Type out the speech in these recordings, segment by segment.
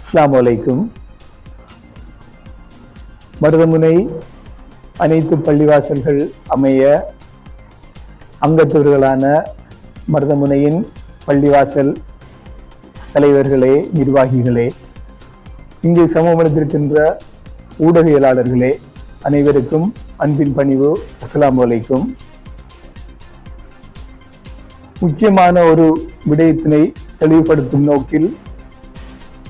அஸ்ஸலாமு அலைக்கும். மருதமுனை அனைத்து பள்ளிவாசல்கள் அமைய அங்கத்தவர்களான மருதமுனையின் பள்ளிவாசல் தலைவர்களே, நிர்வாகிகளே, இங்கு சமூகத்திருக்கின்ற ஊடகவியலாளர்களே, அனைவருக்கும் அன்பின் பணிவு. அஸ்ஸலாமு அலைக்கும். முக்கியமான ஒரு விடயத்தினை தெளிவுபடுத்தும் நோக்கில்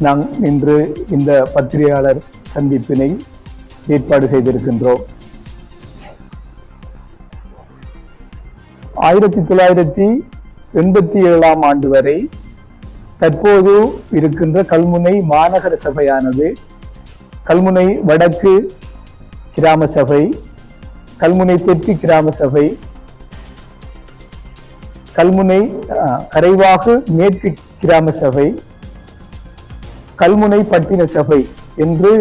நாம் இன்று இந்த பத்திரிகையாளர் சந்திப்பினை ஏற்பாடு செய்திருக்கின்றோம். 1987 ஆண்டு வரை தற்போது இருக்கின்ற கல்முனை மாநகர சபையானது கல்முனை வடக்கு கிராம சபை, கல்முனை தெற்கு கிராம சபை, கல்முனை கரைவாகு மேற்கு கிராம சபை, கல்முனை பட்டின சபை என்று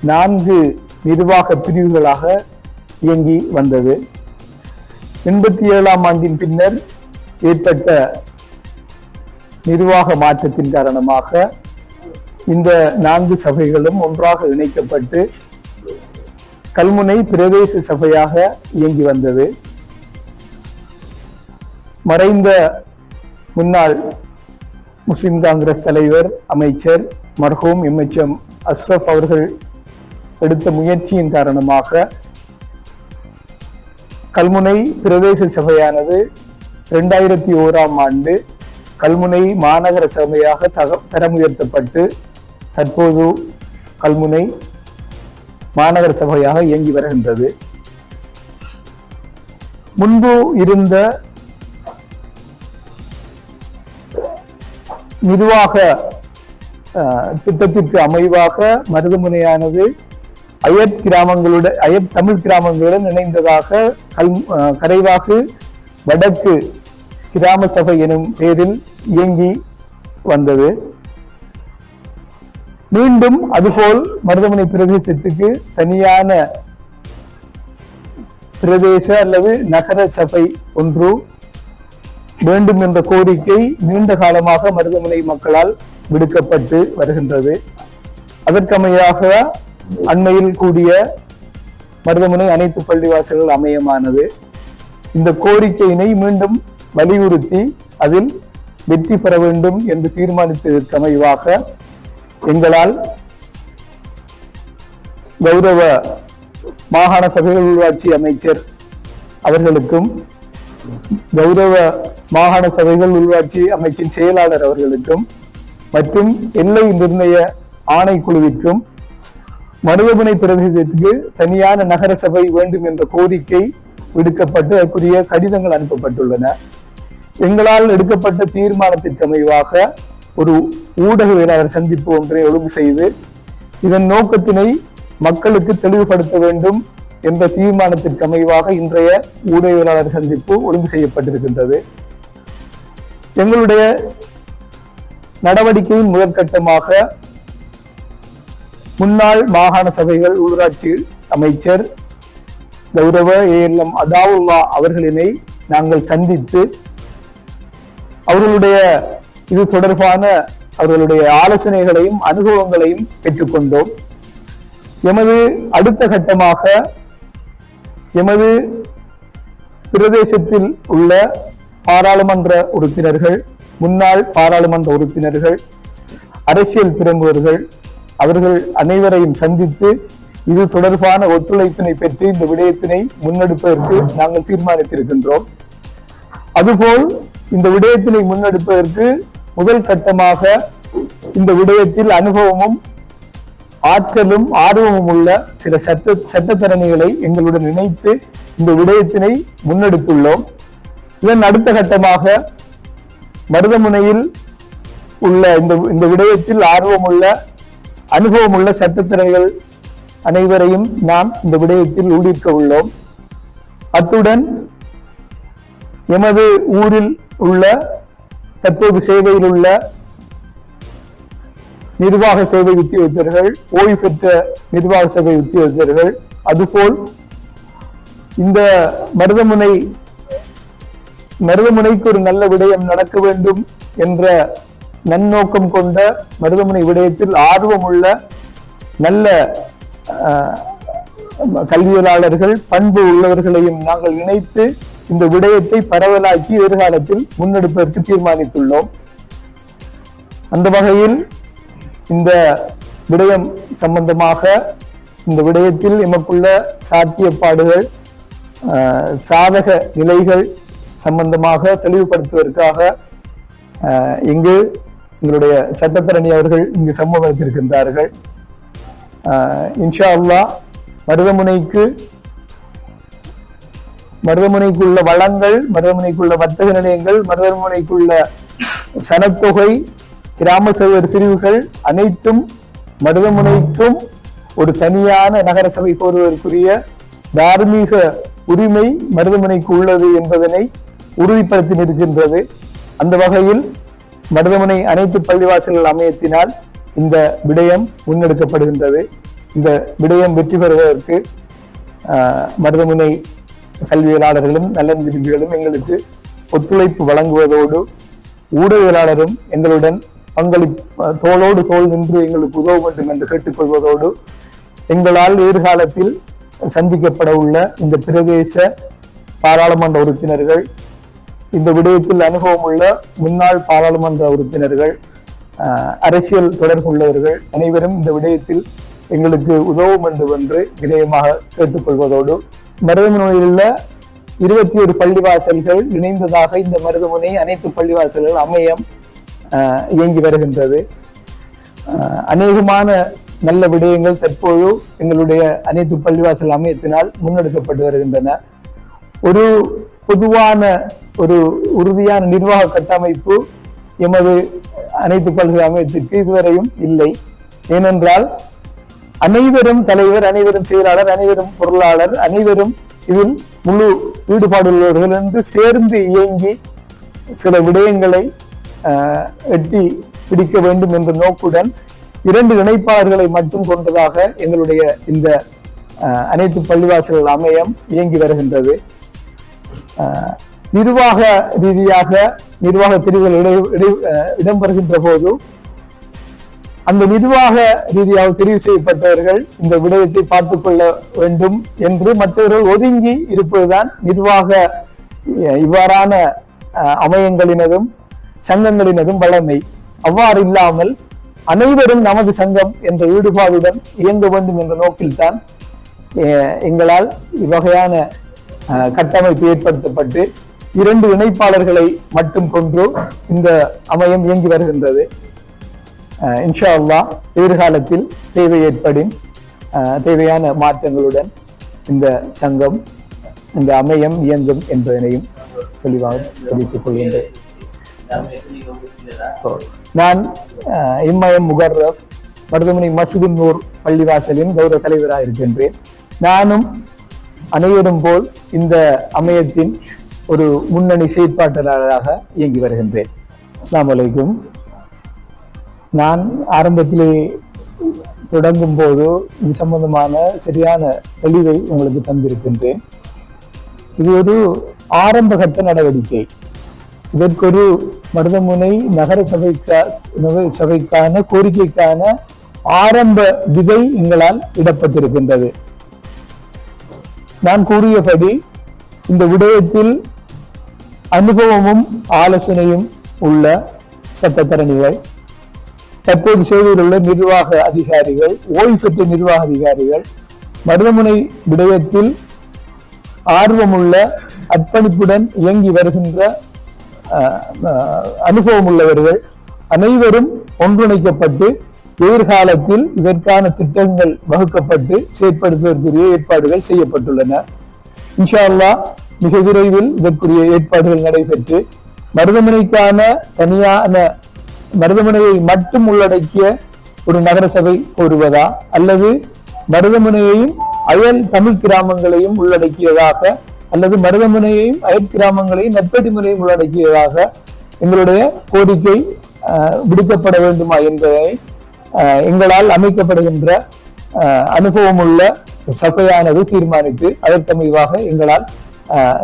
4 நிர்வாக பிரிவுகளாக இயங்கி வந்தது. 87 ஆண்டின் பின்னர் ஏற்பட்ட நிர்வாக மாற்றத்தின் காரணமாக இந்த 4 சபைகளும் ஒன்றாக இணைக்கப்பட்டு கல்முனை பிரதேச சபையாக இயங்கி வந்தது. மறைந்த முன்னாள் முஸ்லிம் காங்கிரஸ் தலைவர், அமைச்சர் மர்ஹூம் MHM அஷ்ரப் அவர்கள் எடுத்த முயற்சியின் காரணமாக கல்முனை பிரதேச சபையானது 2001 ஆண்டு கல்முனை மாநகர சபையாக தரம் உயர்த்தப்பட்டு தற்போது கல்முனை மாநகர சபையாக இயங்கி வருகின்றது. முன்பு இருந்த நிர்வாக திட்டத்திற்கு அமைவாக மருதமுனையானது அயற் தமிழ் கிராமங்களுடன் இணைந்ததாக கரைவாகு வடக்கு கிராம சபை எனும் பெயரில் இயங்கி வந்தது. மீண்டும் அதுபோல் மருதமுனை பிரதேசத்துக்கு தனியான பிரதேச அல்லது நகர சபை ஒன்று வேண்டும் என்ற கோரிக்கை நீண்ட காலமாக மருதமுனை மக்களால் விடுக்கப்பட்டு வருகின்றது. அதற்கமையாக அண்மையில் கூடிய மருதமுனை அனைத்து பள்ளிவாசல்கள் அமையமானது இந்த கோரிக்கையினை மீண்டும் வலியுறுத்தி அதில் வெற்றி பெற வேண்டும் என்று தீர்மானித்ததற்கமைவாக எங்களால் கௌரவ மாகாண சபைகள் உள்ளாட்சி அமைச்சர் அவர்களுக்கும் கௌரவ மாகாண சபைகள் உள்ளாட்சி அமைச்சின் செயலாளர் அவர்களுக்கும் மற்றும் எல்லை நிர்ணய ஆணைக்குழுவிற்கும் மருதமுனை பிரதேசத்துக்கு தனியான நகர சபை வேண்டும் என்ற கோரிக்கை விடுக்கப்பட்டு அதற்குரிய கடிதங்கள் அனுப்பப்பட்டுள்ளன. எங்களால் எடுக்கப்பட்ட தீர்மானத்திற்கு அமைவாக ஒரு ஊடகவியலாளர் சந்திப்பு ஒன்றை ஒழுங்கு செய்து இதன் நோக்கத்தினை மக்களுக்கு தெளிவுபடுத்த வேண்டும் என்ற தீர்மானத்திற்கு அமைவாக இன்றைய ஊடகவியலாளர் சந்திப்பு ஒழுங்கு செய்யப்பட்டிருக்கின்றது. எங்களுடைய நடவடிக்கையின் முதற்கட்டமாக முன்னாள் மாகாண சபைகள் உள்ளாட்சி அமைச்சர் கௌரவ ALM அதாவுல்லா அவர்களினை நாங்கள் சந்தித்து அவர்களுடைய இது தொடர்பான அவர்களுடைய ஆலோசனைகளையும் அனுபவங்களையும் பெற்றுக்கொண்டோம். எமது அடுத்த கட்டமாக எமது பிரதேசத்தில் உள்ள பாராளுமன்ற உறுப்பினர்கள், முன்னாள் பாராளுமன்ற உறுப்பினர்கள், அரசியல் பிரமுகர்கள் அவர்கள் அனைவரையும் சந்தித்து இது தொடர்பான ஒத்துழைப்பினை பெற்று இந்த விடயத்தினை முன்னெடுப்பதற்கு நாங்கள் தீர்மானித்திருக்கின்றோம். அதுபோல் இந்த விடயத்தினை முன்னெடுப்பதற்கு முதல் கட்டமாக இந்த விடயத்தில் அனுபவமும் ஆற்றலும் ஆர்வமும் உள்ள சில சட்டத்தரணிகளை எங்களுடன் இணைத்து இந்த விடயத்தினை முன்னெடுத்துள்ளோம். இதன் அடுத்த கட்டமாக மருதமுனையில் உள்ள இந்த விடயத்தில் ஆர்வமுள்ள அனுபவமுள்ள சட்டத்தரணிகள் அனைவரையும் நாம் இந்த விடயத்தில் உள்ளிருக்க உள்ளோம். அத்துடன் எமது ஊரில் உள்ள தற்போது சேவையில் உள்ள நிர்வாக சேவை உத்தியோகத்தர்கள், ஓய்வு பெற்ற நிர்வாக சேவை உத்தியோகத்தர்கள், அதுபோல் இந்த மருதமுனைக்கு ஒரு நல்ல விடயம் நடக்க வேண்டும் என்ற நன்னோக்கம் கொண்ட மருதமுனை விடயத்தில் ஆர்வமுள்ள நல்ல கல்வியலாளர்கள், பண்பு உள்ளவர்களையும் நாங்கள் இணைத்து இந்த விடயத்தை பரவலாக்கி எதிர்காலத்தில் முன்னெடுப்பதற்கு தீர்மானித்துள்ளோம். அந்த வகையில் இந்த விடயம் சம்பந்தமாக இந்த விடயத்தில் எமக்குள்ள சாத்தியப்பாடுகள், சாதக நிலைகள் சம்பந்தமாக தெளிவுபடுத்துவதற்காக இங்கு எங்களுடைய சட்டத்தரணி அவர்கள் இங்கு சமூகத்திருக்கின்றார்கள். இன்ஷா அல்லாஹ் மருதமுனைக்குள்ள வளங்கள், மருதமுனைக்குள்ள வர்த்தக நிலையங்கள், மருதமுனைக்குள்ள சனத்தொகை, கிராம சேவர் பிரிவுகள் அனைத்தும் மருதமுனைக்கும் ஒரு தனியான நகர சபை கோருவதற்குரிய தார்மீக உரிமை மருதமுனைக்கு உள்ளது என்பதனை உறுதிப்படுத்தி நிற்கின்றது. அந்த வகையில் மருதமுனை அனைத்து பள்ளிவாசல்கள் அமையத்தினால் இந்த விடயம் முன்னெடுக்கப்படுகின்றது. இந்த விடயம் வெற்றி பெறுவதற்கு மருதமுனை கல்வியலாளர்களும் நலன் விரும்பிகளும் எங்களுக்கு ஒத்துழைப்பு வழங்குவதோடு ஊடகவியலாளரும் எங்களுடன் தோளோடு தோள் நின்று எங்களுக்கு உதவ வேண்டும் என்று கேட்டுக்கொள்வதோடு எங்களால் எதிர்காலத்தில் சந்திக்கப்பட உள்ள இந்த பிரதேச பாராளுமன்ற உறுப்பினர்கள், இந்த விடயத்தில் அனுபவம் உள்ள முன்னாள் பாராளுமன்ற உறுப்பினர்கள், அரசியல் தொடர்புள்ளவர்கள் அனைவரும் இந்த விடயத்தில் எங்களுக்கு உதவ வேண்டும் என்று விடயமாக கேட்டுக்கொள்வதோடு மருதமுனையில் உள்ள 21 பள்ளிவாசல்கள் இணைந்ததாக இந்த மருதமுனை அனைத்து பள்ளிவாசல்கள் அமையம் இயங்கி வருகின்றது. அநேகமான நல்ல விடயங்கள் தற்போது எங்களுடைய அனைத்து பள்ளிவாசல் அமையத்தினால் முன்னெடுக்கப்பட்டு வருகின்றன. ஒரு பொதுவான ஒரு உறுதியான நிர்வாக கட்டமைப்பு எமது அனைத்து பல்கலை அமையத்திற்கு இதுவரையும் இல்லை. ஏனென்றால் அனைவரும் தலைவர், அனைவரும் செயலாளர், அனைவரும் பொருளாளர், அனைவரும் இதில் முழு ஈடுபாடு உள்ளவர்கள் என்று சேர்ந்து இயங்கி சில விடயங்களை எட்டி பிடிக்க வேண்டும் என்ற நோக்குடன் 2 இணைப்பாளர்களை மட்டும் கொண்டதாக எங்களுடைய இந்த அனைத்து பள்ளிவாசல்கள் அமையம் இயங்கி வருகின்றது. நிர்வாக ரீதியாக நிர்வாக பிரிவுகள் இடம்பெறுகின்ற போது அந்த நிர்வாக ரீதியாக தெரிவு செய்யப்பட்டவர்கள் இந்த விடயத்தை பார்த்துக் கொள்ள வேண்டும் என்று மற்றவர்கள் ஒதுங்கி இருப்பதுதான் நிர்வாக இவ்வாறான அமையங்களினதும் சங்கங்களினதும் வளமை. அவ்வாறு இல்லாமல் அனைவரும் நமது சங்கம் என்ற ஈடுபாடுடன் இயங்க வேண்டும் என்ற நோக்கில்தான் எங்களால் இவ்வகையான கட்டமைப்பு ஏற்படுத்தப்பட்டு 2 இணைப்பாளர்களை மட்டும் கொண்டு இந்த அமையம் இயங்கி வருகின்றது. இன்ஷா அல்லாஹ் எதிர்காலத்தில் தேவை ஏற்படின் தேவையான மாற்றங்களுடன் இந்த சங்கம், இந்த அமையம் இயங்கும் என்பதனையும் தெளிவாக தெரிவித்துக் கொள்கின்றேன். நான் இம்மயம் முகர்ரப் மருதமுனை மஸ்ஜிதுன் நூர் பள்ளிவாசலின் கௌரவ தலைவராக இருக்கின்றேன். நானும் அனைவரும் போல் இந்த அமையத்தின் ஒரு முன்னணி செயற்பாட்டாளராக இயங்கி வருகின்றேன். அஸ்ஸலாமு அலைக்கும். நான் ஆரம்பத்திலே தொடங்கும் போது இது சம்பந்தமான சரியான தெளிவை உங்களுக்கு தந்திருக்கின்றேன். இது ஒரு ஆரம்பகட்ட நடவடிக்கை. இதற்கொரு மருதமுனை நகர சபைக்கான கோரிக்கைக்கான ஆரம்ப விதை எங்களால் இடப்பட்டிருக்கின்றது. நான் கூறியபடி இந்த விடயத்தில் அனுபவமும் ஆலோசனையும் உள்ள சட்டத்தரணிகள், தற்போது சேவையில் உள்ள நிர்வாக அதிகாரிகள், ஓய்வு பெற்ற நிர்வாக அதிகாரிகள், மருதமுனை விடயத்தில் ஆர்வமுள்ள அர்ப்பணிப்புடன் இயங்கி வருகின்ற அனுபவம் உள்ளவர்கள் அனைவரும் ஒன்றிணைக்கப்பட்டு எதிர்காலத்தில் இதற்கான திட்டங்கள் வகுக்கப்பட்டு செயற்படுத்துவதற்குரிய ஏற்பாடுகள் செய்யப்பட்டுள்ளன. இன்ஷா அல்லாஹ் மிக விரைவில் இதற்குரிய ஏற்பாடுகள் நடைபெற்று மருதமுனைக்கான தனியான மருதமுனையை மட்டும் உள்ளடக்கிய ஒரு நகர சபை கோருவதா அல்லது மருதமுனையையும் அயல் தமிழ் கிராமங்களையும் உள்ளடக்கியதாக அல்லது மருதமுனையையும் அயல் கிராமங்களையும் நெற்பேட்டிமுனையும் உள்ளடக்கியதாக எங்களுடைய கோரிக்கை விடுக்கப்பட வேண்டுமா என்பதை எங்களால் அமைக்கப்படுகின்ற அனுபவம் உள்ள சபையானது தீர்மானித்து அதற்கமைவாக எங்களால்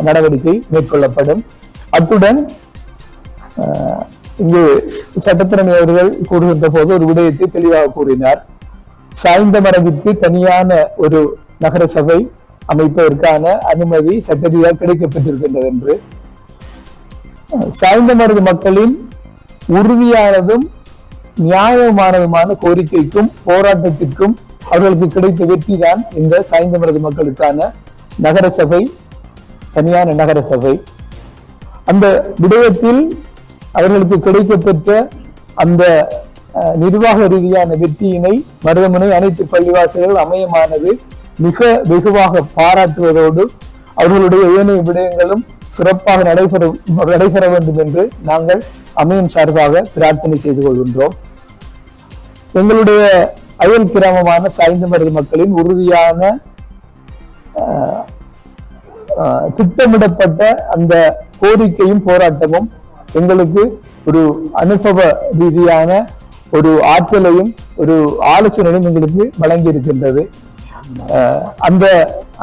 நடவடிக்கை மேற்கொள்ளப்படும். அத்துடன் இங்கு சட்டத்திரணி அவர்கள் கூறுகின்ற போது ஒரு விடயத்தை தெளிவாக கூறினார். சாய்ந்தமரவிற்கு தனியான ஒரு நகர சபை அமைப்பதற்கான அனுமதி சட்டரீதியாக கிடைக்கப்பட்டிருக்கின்றது என்று. சாய்ந்தமருது மக்களின் உறுதியானதும் நியாயமானதுமான கோரிக்கைக்கும் போராட்டத்திற்கும் அவர்களுக்கு கிடைத்த வெற்றி தான் இந்த சாய்ந்தமருது மக்களுக்கான நகர சபை, தனியான நகர சபை. அந்த விடயத்தில் அவர்களுக்கு கிடைக்கப்பெற்ற அந்த நிர்வாக ரீதியான வெற்றியினை மருதமுனை அனைத்து பள்ளிவாசல்கள் அமையமானது மிக வெகுவாக பாராட்டுவதோடு அவர்களுடைய ஏனைய விடயங்களும் சிறப்பாக நடைபெற வேண்டும் என்று நாங்கள் அமையம் சார்பாக பிரார்த்தனை செய்து கொள்கின்றோம். எங்களுடைய அயல் கிராமமான சாய்ந்தமருது மக்களின் உறுதியான திட்டமிடப்பட்ட அந்த கோரிக்கையும் போராட்டமும் எங்களுக்கு ஒரு அனுபவ ரீதியான ஒரு ஆற்றலையும் ஒரு ஆலோசனையும் எங்களுக்கு வழங்கி இருக்கின்றது.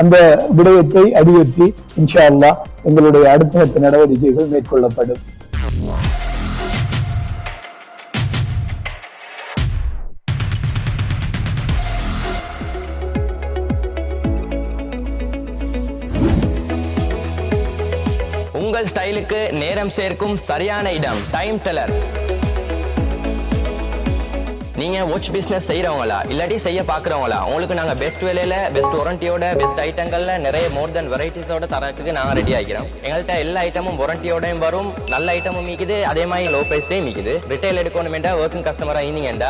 அந்த விடயத்தை அடியேற்றி இன்ஷா அல்லாஹ் எங்களுடைய அடுத்த நடவடிக்கைகள் மேற்கொள்ளப்படும். உங்கள் ஸ்டைலுக்கு நேரம் சேர்க்கும் சரியான இடம் டைம் டெல்லர். நீங்க வாட்ச் பிசினஸ் செய்யறவங்களா இல்லாட்டி செய்ய பாக்குறவங்களா, உங்களுக்கு நாங்க பெஸ்ட் விலையில பெஸ்ட் வாரண்டியோட பெஸ்ட் ஐட்டங்கள்ல நிறைய மோர் தென் வெரைட்டிஸோட தரத்துக்கு நாங்க ரெடி ஆகிறோம். எங்கள்கிட்ட எல்லா ஐட்டமும் வாரண்டியோடையும் வரும், நல்ல ஐட்டமும் மீக்குது, அதே மாதிரி லோ பிரைஸ்லயும் மீக்குது. ரிட்டைல் எடுக்கணுமெண்டா ஒர்க்கிங் கஸ்டமரா இருந்தீங்கடா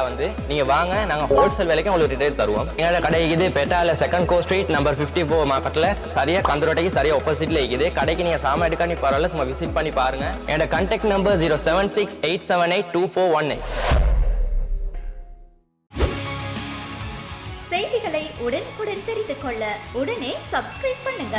நீங்க வாங்க, நாங்க ஹோல்சேல் விலைக்கு உங்களுக்கு ரிட்டைல் தருவோம். எங்களோட கடை இருக்குது பெட்டால 2nd கோ ஸ்ட்ரீட் நம்பர் 54 மார்க்கெட்ல, சரியா கந்தரோட்டைக்கு சரியா ஆப்போசிட்ல இருக்குது. கடைக்கு நீங்க சாமான் எடுக்க நீ பரவாயில்ல, சும்மா விசிட் பண்ணி பாருங்க. என்னோட கான்டாக்ட் நம்பர் 0768782482418. செய்திகளை உடனுக்குடன் தெரிந்து கொள்ள உடனே சப்ஸ்கிரைப் பண்ணுங்க.